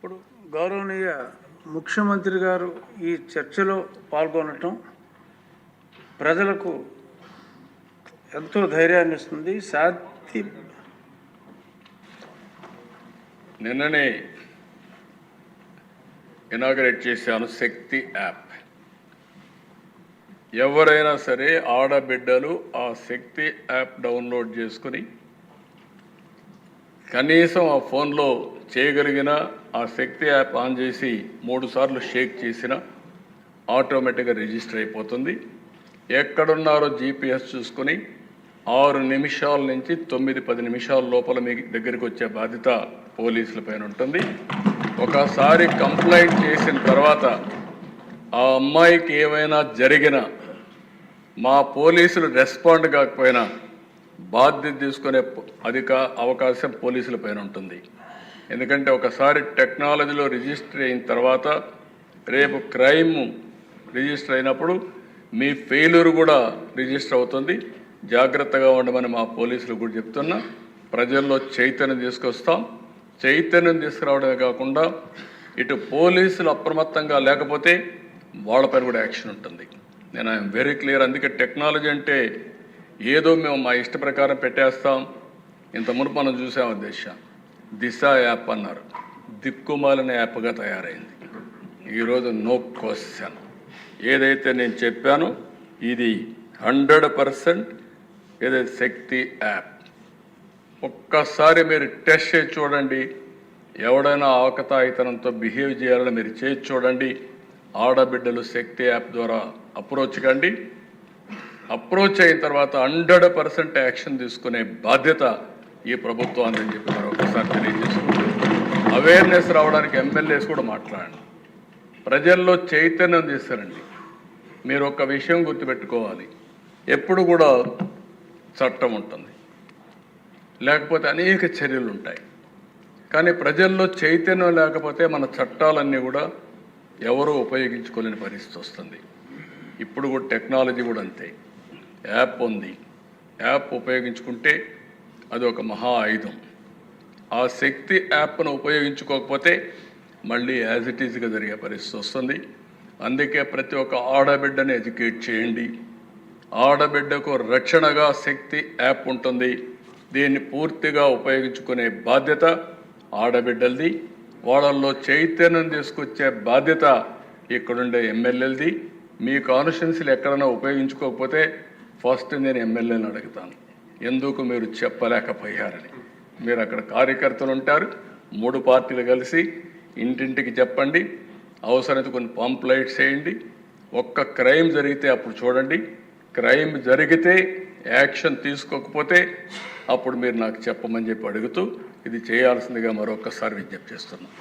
ఇప్పుడు గౌరవనీయ ముఖ్యమంత్రి గారు ఈ చర్చలో పాల్గొనటం ప్రజలకు ఎంతో ధైర్యాన్ని ఇస్తుంది. నిన్ననే ఇనాగరేట్ చేశాను శక్తి యాప్. ఎవరైనా సరే ఆడబిడ్డలు ఆ శక్తి యాప్ డౌన్లోడ్ చేసుకుని కనీసం ఆ ఫోన్లో చేయగలిగిన ఆ శక్తి యాప్ ఆన్ చేసి 3 సార్లు షేక్ చేసిన ఆటోమేటిక్గా రిజిస్టర్ అయిపోతుంది. ఎక్కడున్నారో జీపీఎస్ చూసుకొని 6 నిమిషాల నుంచి 9-10 నిమిషాల లోపల మీ దగ్గరికి వచ్చే బాధ్యత పోలీసుల పైన ఉంటుంది. ఒకసారి కంప్లైంట్ చేసిన తర్వాత ఆ అమ్మాయికి ఏమైనా జరిగినా మా పోలీసులు రెస్పాండ్ కాకపోయినా బాధ్యత తీసుకునే అవకాశం పోలీసుల పైన ఉంటుంది. ఎందుకంటే ఒకసారి టెక్నాలజీలో రిజిస్టర్ అయిన తర్వాత రేపు క్రైమ్ రిజిస్టర్ అయినప్పుడు మీ ఫెయిల్యూర్ కూడా రిజిస్టర్ అవుతుంది. జాగ్రత్తగా ఉండమని మా పోలీసులు కూడా చెప్తున్నా. ప్రజల్లో చైతన్యం తీసుకొస్తాం. చైతన్యం తీసుకురావడమే కాకుండా ఇటు పోలీసులు అప్రమత్తంగా లేకపోతే వాళ్ళపైన కూడా యాక్షన్ ఉంటుంది. నేను ఐఎమ్ వెరీ క్లియర్. అందుకే టెక్నాలజీ అంటే ఏదో మేము మా ఇష్ట ప్రకారం పెట్టేస్తాం. ఇంత మునుపు మనం చూసాం దిశ యాప్ అన్నారు, దిక్కుమాలిన యాప్గా తయారైంది. ఈరోజు నో క్వశ్చన్. ఏదైతే నేను చెప్పానో ఇది 100% ఏదైతే శక్తి యాప్. ఒక్కసారి మీరు టెస్ట్ చేసి చూడండి. ఎవడైనా అవకతాయితనంతో బిహేవ్ చేయాలని మీరు చేసి చూడండి. ఆడబిడ్డలు శక్తి యాప్ ద్వారా అప్రోచ్ కండి. అప్రోచ్ అయిన తర్వాత 100% యాక్షన్ తీసుకునే బాధ్యత ఈ ప్రభుత్వాన్ని అని చెప్పి మరొకసారి తెలియజేసుకుంటూ అవేర్నెస్ రావడానికి ఎమ్మెల్యేస్ కూడా మాట్లాడండి. ప్రజల్లో చైతన్యం తీసుకురండి. మీరు ఒక విషయం గుర్తుపెట్టుకోవాలి, ఎప్పుడు కూడా చట్టం ఉంటుంది, లేకపోతే అనేక చర్యలు ఉంటాయి. కానీ ప్రజల్లో చైతన్యం లేకపోతే మన చట్టాలన్నీ కూడా ఎవరూ ఉపయోగించుకోలేని పరిస్థితి వస్తుంది. ఇప్పుడు కూడా టెక్నాలజీ కూడా అంతే. యాప్ ఉంది, యాప్ ఉపయోగించుకుంటే అది ఒక మహా ఆయుధం. ఆ శక్తి యాప్ను ఉపయోగించుకోకపోతే మళ్ళీ యాజ్ ఇట్ ఈజ్గా జరిగే పరిస్థితి వస్తుంది. అందుకే ప్రతి ఒక్క ఆడబిడ్డని ఎడ్యుకేట్ చేయండి. ఆడబిడ్డకు రక్షణగా శక్తి యాప్ ఉంటుంది. దీన్ని పూర్తిగా ఉపయోగించుకునే బాధ్యత ఆడబిడ్డలది. వాళ్ళల్లో చైతన్యం తీసుకొచ్చే బాధ్యత ఇక్కడుండే ఎమ్మెల్యేలది. మీ కాన్స్టిట్యున్సీలు ఎక్కడైనా ఉపయోగించుకోకపోతే ఫస్ట్ నేను ఎమ్మెల్యేని అడుగుతాను, ఎందుకు మీరు చెప్పలేకపోయారని. మీరు అక్కడ కార్యకర్తలు ఉంటారు, 3 పార్టీలు కలిసి ఇంటింటికి చెప్పండి. అవసరమైతే కొన్ని పాంప్లైట్స్ వేయండి. ఒక్క క్రైమ్ జరిగితే అప్పుడు చూడండి. క్రైమ్ జరిగితే యాక్షన్ తీసుకోకపోతే అప్పుడు మీరు నాకు చెప్పమని చెప్పి అడుగుతూ ఇది చేయాల్సిందిగా మరొకసారి విజ్ఞప్తి చేస్తున్నాను.